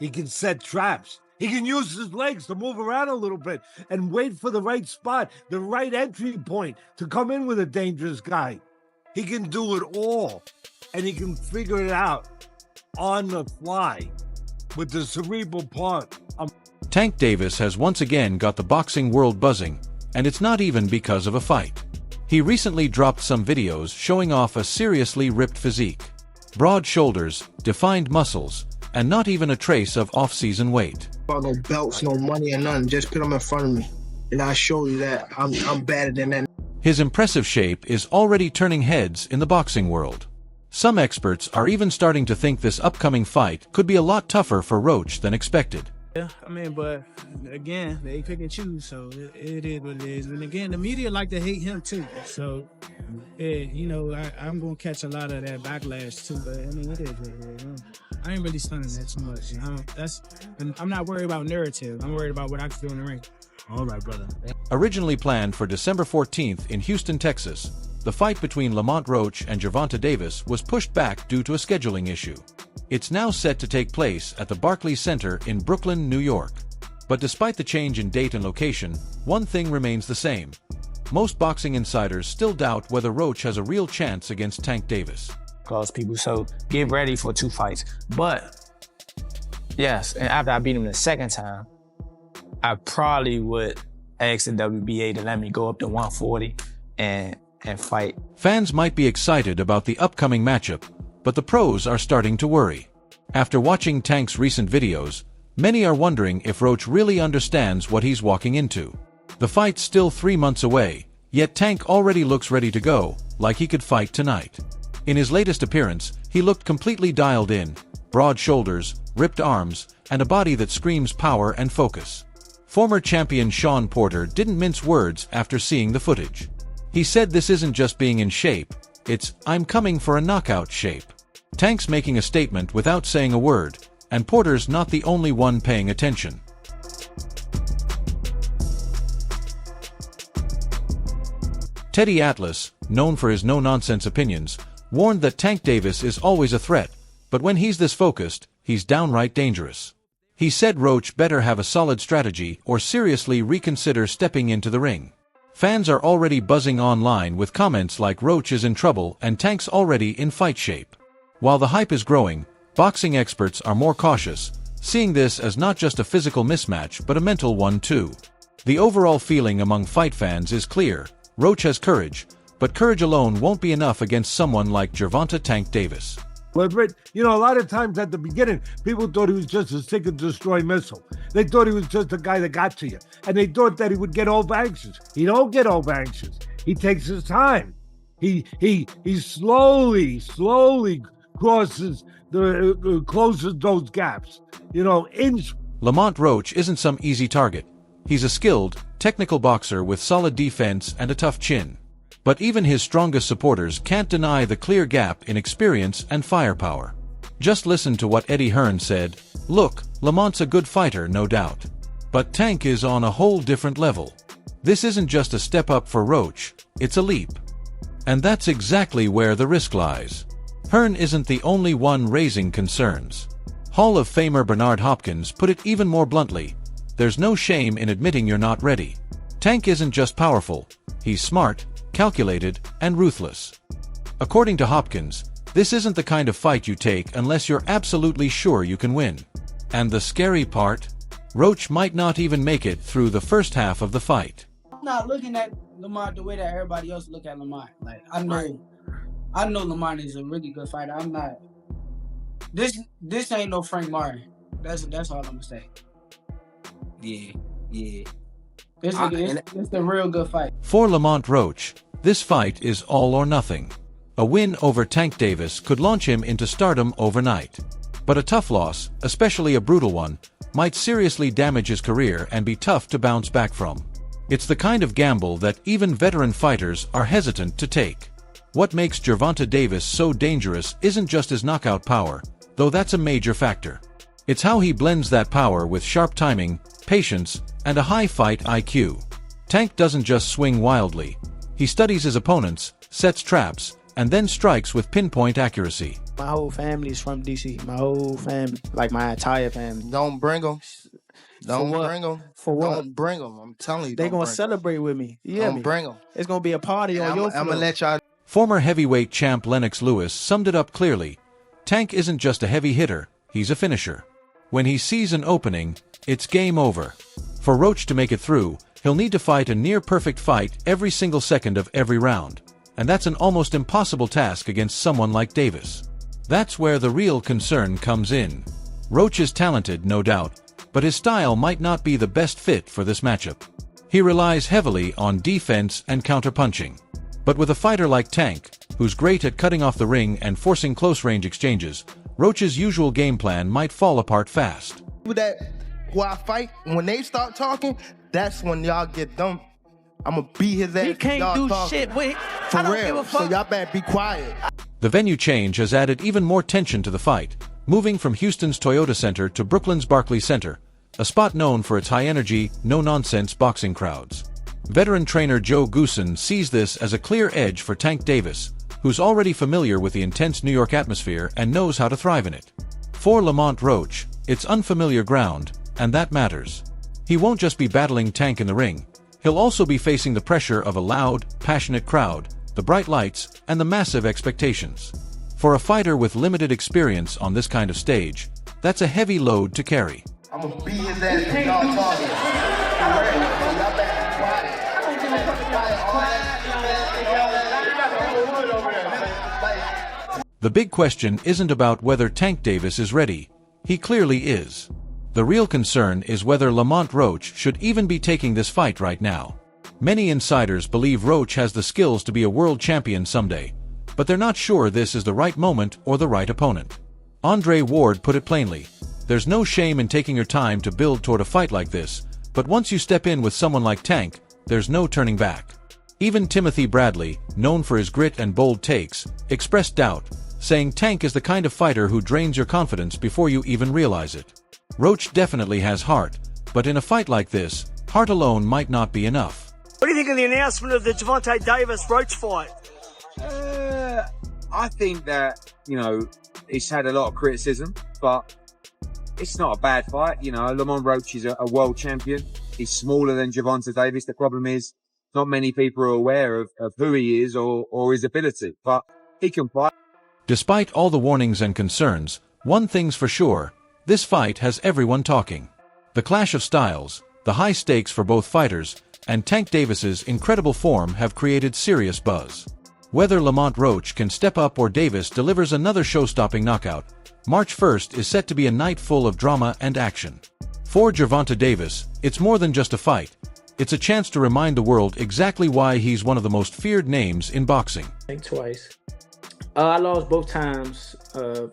He can set traps. He can use his legs to move around a little bit and wait for the right spot, the right entry point to come in with a dangerous guy. He can do it all, and he can figure it out on the fly with the cerebral part. Tank Davis has once again got the boxing world buzzing, and it's not even because of a fight. He recently dropped some videos showing off a seriously ripped physique. Broad shoulders, defined muscles, and not even a trace of off-season weight. No belts, no money or nothing, just put them in front of me, and I'll show you that I'm better than that. His impressive shape is already turning heads in the boxing world. Some experts are even starting to think this upcoming fight could be a lot tougher for Roach than expected. Yeah, I mean, but again, they pick and choose, so it is what it is. And again, the media like to hate him too. So, you know, I'm going to catch a lot of that backlash too. But I mean, it is what it is. I ain't really stunning that too much. I'm not worried about narrative. I'm worried about what I can do in the ring. All right, brother. Originally planned for December 14th in Houston, Texas, the fight between Lamont Roach and Gervonta Davis was pushed back due to a scheduling issue. It's now set to take place at the Barclays Center in Brooklyn, New York. But despite the change in date and location, one thing remains the same. Most boxing insiders still doubt whether Roach has a real chance against Tank Davis. Cause people, so get ready for 2 fights. But yes, and after I beat him the second time, I probably would ask the WBA to let me go up to 140 and fight. Fans might be excited about the upcoming matchup, but the pros are starting to worry. After watching Tank's recent videos, many are wondering if Roach really understands what he's walking into. The fight's still 3 months away, yet Tank already looks ready to go, like he could fight tonight. In his latest appearance, he looked completely dialed in, broad shoulders, ripped arms, and a body that screams power and focus. Former champion Shawn Porter didn't mince words after seeing the footage. He said this isn't just being in shape, it's "I'm coming for a knockout" shape. Tank's making a statement without saying a word, and Porter's not the only one paying attention. Teddy Atlas, known for his no-nonsense opinions, warned that Tank Davis is always a threat, but when he's this focused, he's downright dangerous. He said Roach better have a solid strategy or seriously reconsider stepping into the ring. Fans are already buzzing online with comments like Roach is in trouble and Tank's already in fight shape. While the hype is growing, boxing experts are more cautious, seeing this as not just a physical mismatch but a mental one too. The overall feeling among fight fans is clear: Roach has courage, but courage alone won't be enough against someone like Gervonta Tank Davis. But, you know, a lot of times at the beginning, people thought he was just a stick and destroy missile. They thought he was just a guy that got to you. And they thought that he would get over anxious. He don't get over anxious. He takes his time. He slowly closes those gaps. You know, Lamont Roach isn't some easy target. He's a skilled, technical boxer with solid defense and a tough chin. But even his strongest supporters can't deny the clear gap in experience and firepower. Just listen to what Eddie Hearn said: "Look, Lamont's a good fighter, no doubt. But Tank is on a whole different level. This isn't just a step up for Roach, it's a leap." And that's exactly where the risk lies. Hearn isn't the only one raising concerns. Hall of Famer Bernard Hopkins put it even more bluntly: "There's no shame in admitting you're not ready." Tank isn't just powerful, he's smart, calculated, and ruthless. According to Hopkins, this isn't the kind of fight you take unless you're absolutely sure you can win. And the scary part? Roach might not even make it through the first half of the fight. I'm not looking at Lamont the way that everybody else look at Lamont. Like, I know Lamont is a really good fighter. I'm not. This ain't no Frank Martin. That's all I'm gonna say. Yeah. It's the real good fight. For Lamont Roach, this fight is all or nothing. A win over Tank Davis could launch him into stardom overnight. But a tough loss, especially a brutal one, might seriously damage his career and be tough to bounce back from. It's the kind of gamble that even veteran fighters are hesitant to take. What makes Gervonta Davis so dangerous isn't just his knockout power, though that's a major factor. It's how he blends that power with sharp timing, patience, and a high fight IQ. Tank doesn't just swing wildly. He studies his opponents, sets traps, and then strikes with pinpoint accuracy. My whole family is from DC. My whole family, like my entire family. Don't bring them. Don't what? bring them. For what? Don't bring them. I'm telling you, They don't gonna bring 'em. celebrate with me. You hear Don't me? bring them. It's gonna be a party on your floor. I'm gonna let y'all. Former heavyweight champ Lennox Lewis summed it up clearly. Tank isn't just a heavy hitter, he's a finisher. When he sees an opening, it's game over. For Roach to make it through, he'll need to fight a near-perfect fight every single second of every round. And that's an almost impossible task against someone like Davis. That's where the real concern comes in. Roach is talented, no doubt, but his style might not be the best fit for this matchup. He relies heavily on defense and counterpunching. But with a fighter like Tank, who's great at cutting off the ring and forcing close-range exchanges, Roach's usual game plan might fall apart fast. Who I fight, when they start talking, that's when y'all get dumb. I'm gonna beat his ass. He can't do shit. Wait, for I don't real. give a fuck. So y'all better be quiet. The venue change has added even more tension to the fight, moving from Houston's Toyota Center to Brooklyn's Barclays Center, a spot known for its high-energy, no-nonsense boxing crowds. Veteran trainer Joe Goosen sees this as a clear edge for Tank Davis, who's already familiar with the intense New York atmosphere and knows how to thrive in it. For Lamont Roach, it's unfamiliar ground, and that matters. He won't just be battling Tank in the ring, he'll also be facing the pressure of a loud, passionate crowd, the bright lights, and the massive expectations. For a fighter with limited experience on this kind of stage, that's a heavy load to carry. I'm gonna beat his ass when y'all talking. For real. So y'all better be quiet. The big question isn't about whether Tank Davis is ready. He clearly is. The real concern is whether Lamont Roach should even be taking this fight right now. Many insiders believe Roach has the skills to be a world champion someday, but they're not sure this is the right moment or the right opponent. Andre Ward put it plainly, there's no shame in taking your time to build toward a fight like this, but once you step in with someone like Tank, there's no turning back. Even Timothy Bradley, known for his grit and bold takes, expressed doubt, saying Tank is the kind of fighter who drains your confidence before you even realize it. Roach definitely has heart, but in a fight like this, heart alone might not be enough. What do you think of the announcement of the Gervonta Davis-Roach fight? I think that, it's had a lot of criticism, but it's not a bad fight. Lamont Roach is a world champion. He's smaller than Gervonta Davis. The problem is not many people are aware of who he is or his ability, but he can fight. Despite all the warnings and concerns, one thing's for sure, this fight has everyone talking. The clash of styles, the high stakes for both fighters, and Tank Davis's incredible form have created serious buzz. Whether Lamont Roach can step up or Davis delivers another show-stopping knockout, March 1st is set to be a night full of drama and action. For Gervonta Davis, it's more than just a fight. It's a chance to remind the world exactly why he's one of the most feared names in boxing. I think twice. I lost both times. The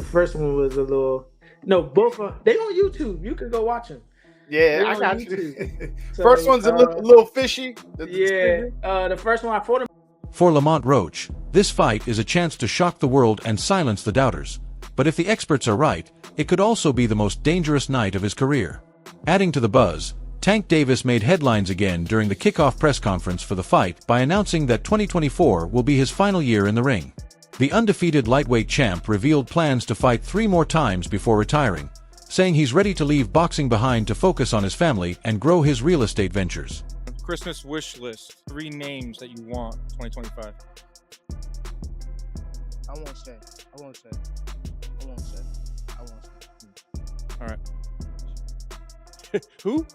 first one was a little. No, both are. They on YouTube. You can go watch them. Yeah, I got you. So, first one's a little fishy. The first one I fought him. For Lamont Roach, this fight is a chance to shock the world and silence the doubters. But if the experts are right, it could also be the most dangerous night of his career. Adding to the buzz, Tank Davis made headlines again during the kickoff press conference for the fight by announcing that 2024 will be his final year in the ring. The undefeated lightweight champ revealed plans to fight 3 more times before retiring, saying he's ready to leave boxing behind to focus on his family and grow his real estate ventures. Christmas wish list, 3 names that you want 2025. I won't say. All right. Who?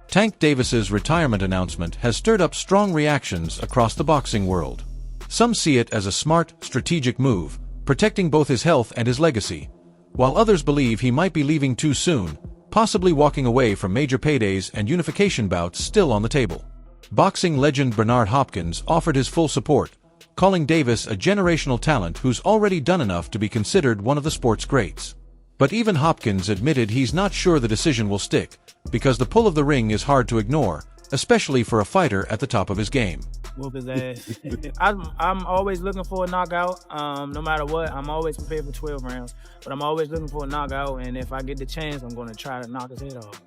Tank Davis's retirement announcement has stirred up strong reactions across the boxing world. Some see it as a smart, strategic move, protecting both his health and his legacy, while others believe he might be leaving too soon, possibly walking away from major paydays and unification bouts still on the table. Boxing legend Bernard Hopkins offered his full support, calling Davis a generational talent who's already done enough to be considered one of the sport's greats. But even Hopkins admitted he's not sure the decision will stick, because the pull of the ring is hard to ignore, especially for a fighter at the top of his game. Whoop his ass. I'm always looking for a knockout. No matter what, I'm always prepared for 12 rounds. But I'm always looking for a knockout, and if I get the chance, I'm going to try to knock his head off.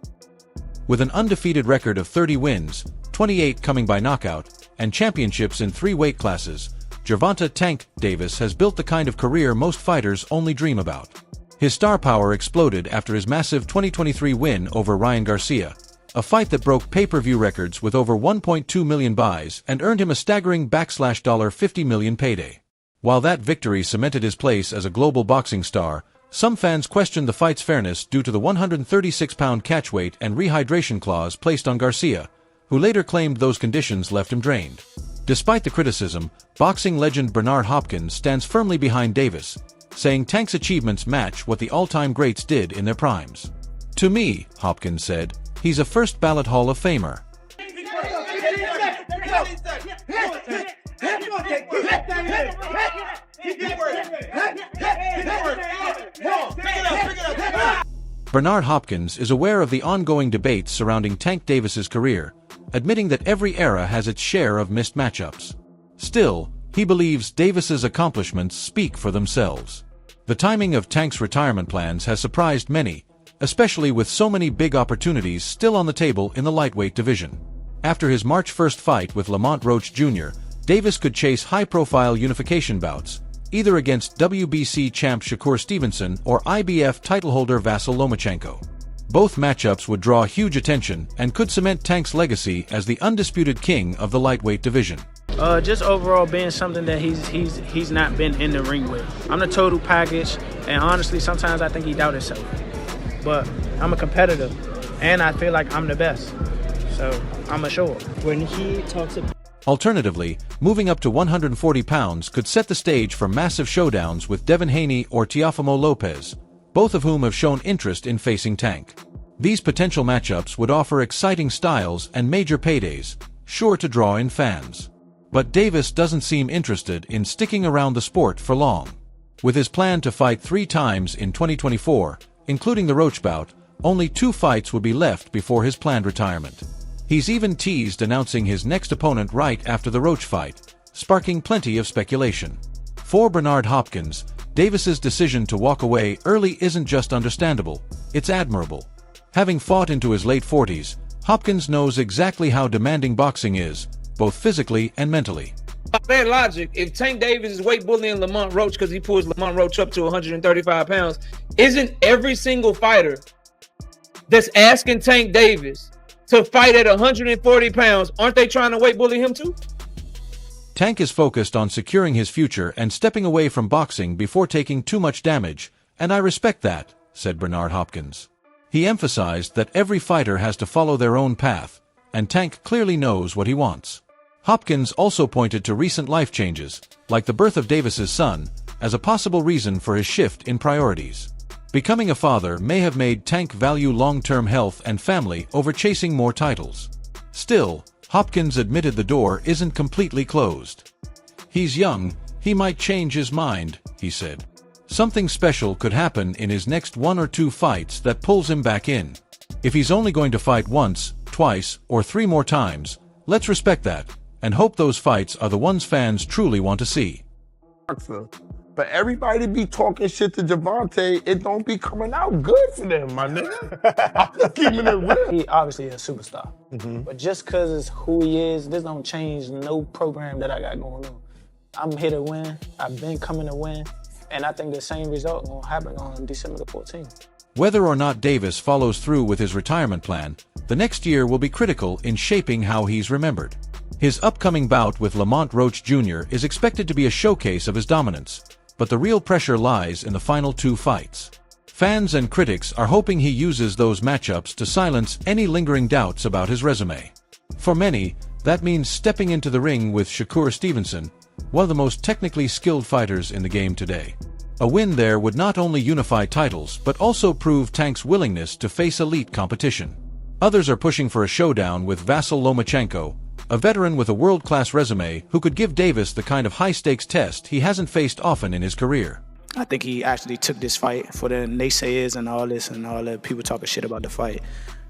With an undefeated record of 30 wins, 28 coming by knockout, and championships in 3 weight classes, Gervonta "Tank" Davis has built the kind of career most fighters only dream about. His star power exploded after his massive 2023 win over Ryan Garcia, a fight that broke pay-per-view records with over 1.2 million buys and earned him a staggering $50 million payday. While that victory cemented his place as a global boxing star, some fans questioned the fight's fairness due to the 136-pound catchweight and rehydration clause placed on Garcia, who later claimed those conditions left him drained. Despite the criticism, boxing legend Bernard Hopkins stands firmly behind Davis, saying Tank's achievements match what the all-time greats did in their primes. "To me," Hopkins said, "he's a first-ballot Hall of Famer." Bernard Hopkins is aware of the ongoing debates surrounding Tank Davis's career, admitting that every era has its share of missed matchups. Still, he believes Davis's accomplishments speak for themselves. The timing of Tank's retirement plans has surprised many, especially with so many big opportunities still on the table in the lightweight division. After his March 1 fight with Lamont Roach Jr., Davis could chase high-profile unification bouts, either against WBC champ Shakur Stevenson or IBF titleholder Vasyl Lomachenko. Both matchups would draw huge attention and could cement Tank's legacy as the undisputed king of the lightweight division. Just overall being something that he's not been in the ring with. I'm the total package, and honestly, sometimes I think he doubts himself. But I'm a competitor, and I feel like I'm the best. So I'm a show up. When he talks about Alternatively, moving up to 140 pounds could set the stage for massive showdowns with Devin Haney or Teofimo Lopez, both of whom have shown interest in facing Tank. These potential matchups would offer exciting styles and major paydays, sure to draw in fans. But Davis doesn't seem interested in sticking around the sport for long. With his plan to fight 3 times in 2024, including the Roach bout, only 2 fights would be left before his planned retirement. He's even teased announcing his next opponent right after the Roach fight, sparking plenty of speculation. For Bernard Hopkins, Davis's decision to walk away early isn't just understandable, it's admirable. Having fought into his late 40s, Hopkins knows exactly how demanding boxing is, both physically and mentally. By that logic, if Tank Davis is weight bullying Lamont Roach because he pulls Lamont Roach up to 135 pounds, isn't every single fighter that's asking Tank Davis to fight at 140 pounds, aren't they trying to weight bully him too? Tank is focused on securing his future and stepping away from boxing before taking too much damage, and I respect that, said Bernard Hopkins. He emphasized that every fighter has to follow their own path, and Tank clearly knows what he wants. Hopkins also pointed to recent life changes, like the birth of Davis's son, as a possible reason for his shift in priorities. Becoming a father may have made Tank value long-term health and family over chasing more titles. Still, Hopkins admitted the door isn't completely closed. He's young, he might change his mind, he said. Something special could happen in his next 1 or 2 fights that pulls him back in. If he's only going to fight once, twice, or 3 more times, let's respect that, and hope those fights are the ones fans truly want to see. But everybody be talking shit to Gervonta, it don't be coming out good for them, my nigga. I'm just keeping it real. He obviously a superstar. But just because it's who he is, this don't change no program that I got going on. I'm here to win. I've been coming to win. And I think the same result will happen on December the 14th. Whether or not Davis follows through with his retirement plan, the next year will be critical in shaping how he's remembered. His upcoming bout with Lamont Roach Jr. is expected to be a showcase of his dominance, but the real pressure lies in the final 2 fights. Fans and critics are hoping he uses those matchups to silence any lingering doubts about his resume. For many, that means stepping into the ring with Shakur Stevenson, one of the most technically skilled fighters in the game today. A win there would not only unify titles but also prove Tank's willingness to face elite competition. Others are pushing for a showdown with Vasyl Lomachenko, a veteran with a world-class resume who could give Davis the kind of high-stakes test he hasn't faced often in his career. I think he actually took this fight for the naysayers and all this and all the people talking shit about the fight.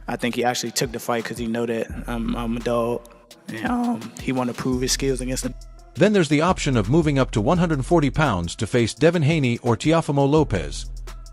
I think he actually took the fight because he know that I'm a dog and he want to prove his skills against the. Then there's the option of moving up to 140 pounds to face Devin Haney or Teofimo Lopez,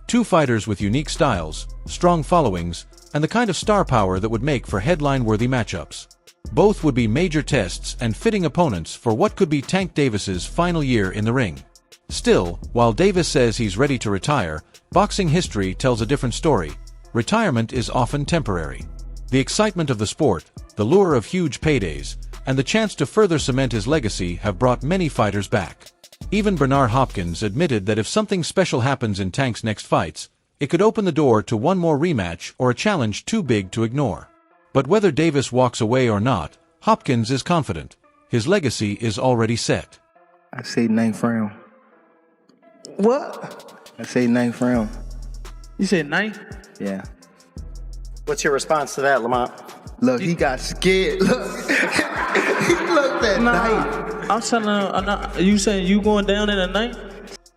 2 fighters with unique styles, strong followings, and the kind of star power that would make for headline-worthy matchups. Both would be major tests and fitting opponents for what could be Tank Davis's final year in the ring. Still, while Davis says he's ready to retire, boxing history tells a different story. Retirement is often temporary. The excitement of the sport, the lure of huge paydays, and the chance to further cement his legacy have brought many fighters back. Even Bernard Hopkins admitted that if something special happens in Tank's next fights, it could open the door to one more rematch or a challenge too big to ignore. But whether Davis walks away or not, Hopkins is confident. His legacy is already set. I say 9th round. What? I say 9th round. You said 9th? Yeah. What's your response to that, Lamont? Look, he got scared. Look. He looked at night. I'm telling him, you saying you going down in a night?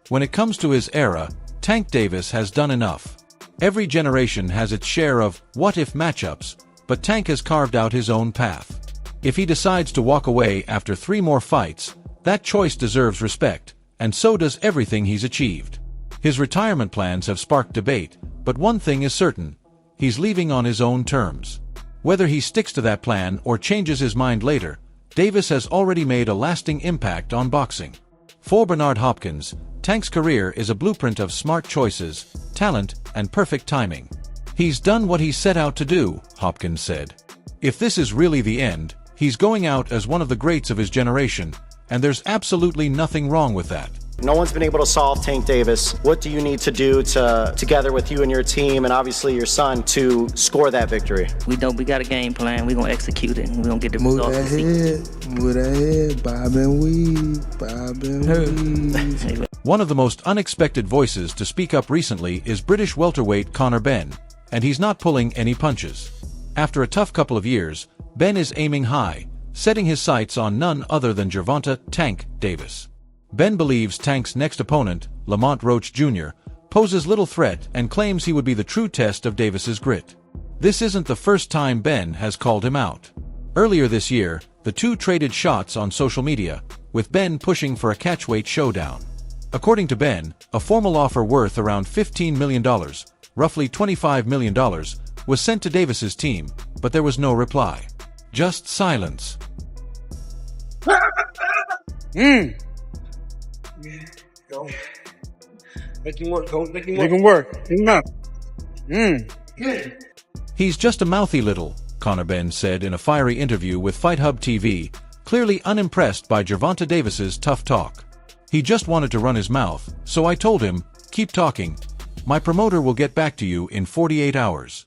When it comes to his era, Tank Davis has done enough. Every generation has its share of what-if matchups, but Tank has carved out his own path. If he decides to walk away after 3 more fights, that choice deserves respect, and so does everything he's achieved. His retirement plans have sparked debate, but one thing is certain: he's leaving on his own terms. Whether he sticks to that plan or changes his mind later, Davis has already made a lasting impact on boxing. For Bernard Hopkins, Tank's career is a blueprint of smart choices, talent, and perfect timing. He's done what he set out to do, Hopkins said. If this is really the end, he's going out as one of the greats of his generation, and there's absolutely nothing wrong with that. No one's been able to solve Tank Davis. What do you need to do together with you and your team and obviously your son to score that victory? We got a game plan. We're going to execute it. We're going to get the results. Move that head, bob and weave. One of the most unexpected voices to speak up recently is British welterweight Conor Benn, and he's not pulling any punches. After a tough couple of years, Ben is aiming high, setting his sights on none other than Gervonta "Tank" Davis. Ben believes Tank's next opponent, Lamont Roach Jr., poses little threat and claims he would be the true test of Davis's grit. This isn't the first time Ben has called him out. Earlier this year, the two traded shots on social media, with Ben pushing for a catchweight showdown. According to Ben, a formal offer worth around $15 million, roughly $25 million, was sent to Davis's team, but there was no reply. Just silence. Go. Make him work. Go. Make him work. He's just a mouthy little, Conor Benn said in a fiery interview with Fight Hub TV, clearly unimpressed by Gervonta Davis's tough talk. He just wanted to run his mouth, so I told him, keep talking. My promoter will get back to you in 48 hours.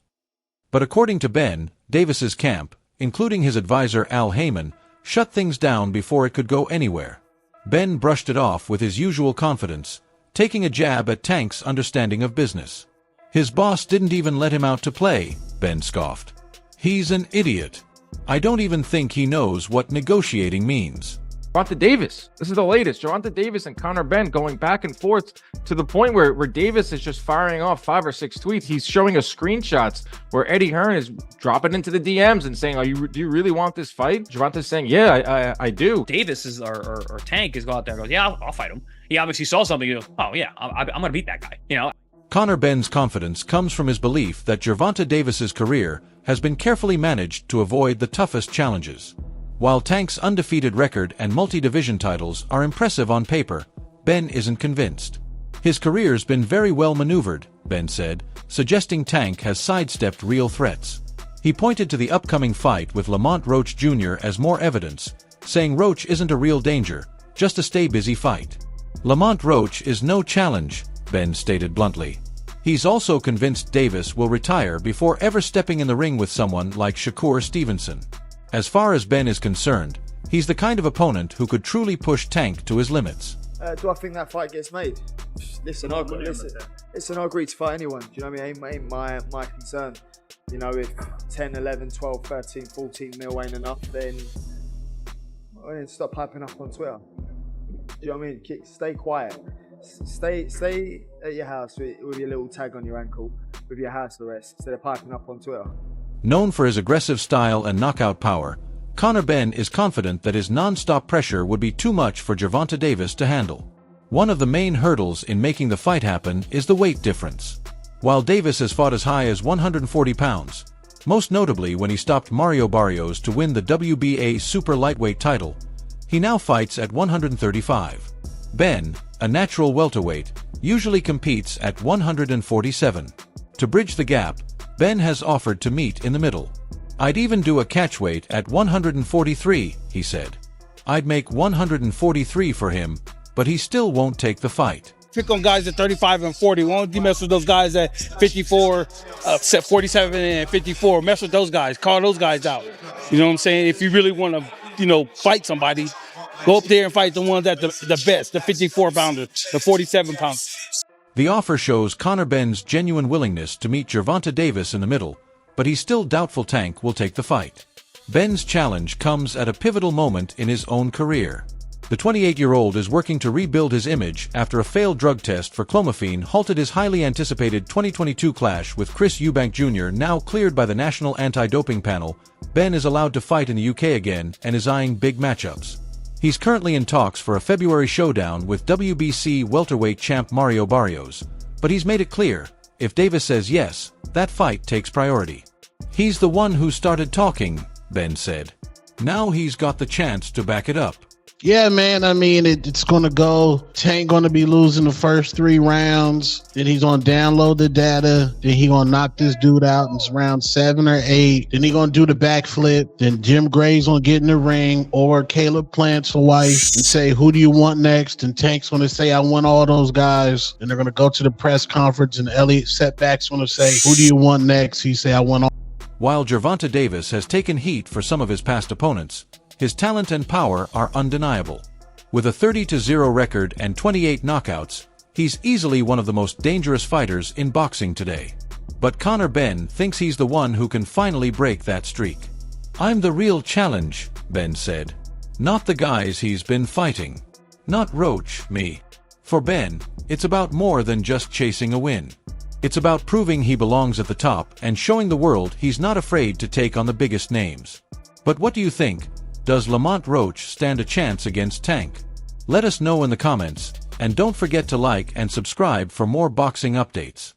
But according to Ben, Davis's camp, including his advisor Al Heyman, shut things down before it could go anywhere. Ben brushed it off with his usual confidence, taking a jab at Tank's understanding of business. His boss didn't even let him out to play, Ben scoffed. He's an idiot. I don't even think he knows what negotiating means. Gervonta Davis. This is the latest. Gervonta Davis and Conor Benn going back and forth to the point where Davis is just firing off 5 or 6 tweets. He's showing us screenshots where Eddie Hearn is dropping into the DMs and saying, do you really want this fight? Gervonta's saying, yeah, I do. Davis is or Tank is go out there and goes, yeah, I'll fight him. He obviously saw something. He goes, oh yeah, I'm going to beat that guy. You know. Conor Benn's confidence comes from his belief that Gervonta Davis's career has been carefully managed to avoid the toughest challenges. While Tank's undefeated record and multi-division titles are impressive on paper, Ben isn't convinced. His career's been very well maneuvered, Ben said, suggesting Tank has sidestepped real threats. He pointed to the upcoming fight with Lamont Roach Jr. as more evidence, saying Roach isn't a real danger, just a stay-busy fight. Lamont Roach is no challenge, Ben stated bluntly. He's also convinced Davis will retire before ever stepping in the ring with someone like Shakur Stevenson. As far as Ben is concerned, he's the kind of opponent who could truly push Tank to his limits. Do I think that fight gets made? Listen, I agree to fight anyone. Do you know what I mean? Ain't my concern. You know, if 10, 11, 12, 13, 14 mil ain't enough, then stop piping up on Twitter. Do you know what I mean? Stay quiet. Stay at your house with your little tag on your ankle with your house arrest instead of piping up on Twitter. Known for his aggressive style and knockout power, Conor Benn is confident that his non-stop pressure would be too much for Gervonta Davis to handle. One of the main hurdles in making the fight happen is the weight difference. While Davis has fought as high as 140 pounds, most notably when he stopped Mario Barrios to win the WBA super lightweight title. He now fights at 135. Ben, a natural welterweight, usually competes at 147. To bridge the gap, Ben has offered to meet in the middle. "I'd even do a catchweight at 143, he said. "I'd make 143 for him, but he still won't take the fight." Pick on guys at 35 and 40. Why don't you mess with those guys at 54, 47 and 54? Mess with those guys. Call those guys out. You know what I'm saying? If you really want to, fight somebody, go up there and fight the ones that the best, the 54 pounders, the 47 pounders. The offer shows Conor Benn's genuine willingness to meet Gervonta Davis in the middle, but he's still doubtful Tank will take the fight. Ben's challenge comes at a pivotal moment in his own career. The 28-year-old is working to rebuild his image after a failed drug test for clomiphene halted his highly anticipated 2022 clash with Chris Eubank Jr. Now cleared by the National Anti-Doping Panel, Ben is allowed to fight in the UK again and is eyeing big matchups. He's currently in talks for a February showdown with WBC welterweight champ Mario Barrios, but he's made it clear, if Davis says yes, that fight takes priority. "He's the one who started talking," Ben said. "Now he's got the chance to back it up." Yeah, man. I mean, it's going to go. Tank going to be losing the first 3 rounds. Then he's going to download the data. Then he going to knock this dude out in round 7 or 8. Then he going to do the backflip. Then Jim Gray's going to get in the ring, or Caleb Plant's for wife, and say, "Who do you want next?" And Tank's going to say, "I want all those guys." And they're going to go to the press conference, and Elliot Setback's going to say, "Who do you want next?" He say, "I want all." While Gervonta Davis has taken heat for some of his past opponents, his talent and power are undeniable. With a 30-0 record and 28 knockouts, he's easily one of the most dangerous fighters in boxing today. But Conor Ben thinks he's the one who can finally break that streak. "I'm the real challenge," Ben said. "Not the guys he's been fighting. Not Roach, me." For Ben, it's about more than just chasing a win. It's about proving he belongs at the top and showing the world he's not afraid to take on the biggest names. But what do you think? Does Lamont Roach stand a chance against Tank? Let us know in the comments, and don't forget to like and subscribe for more boxing updates.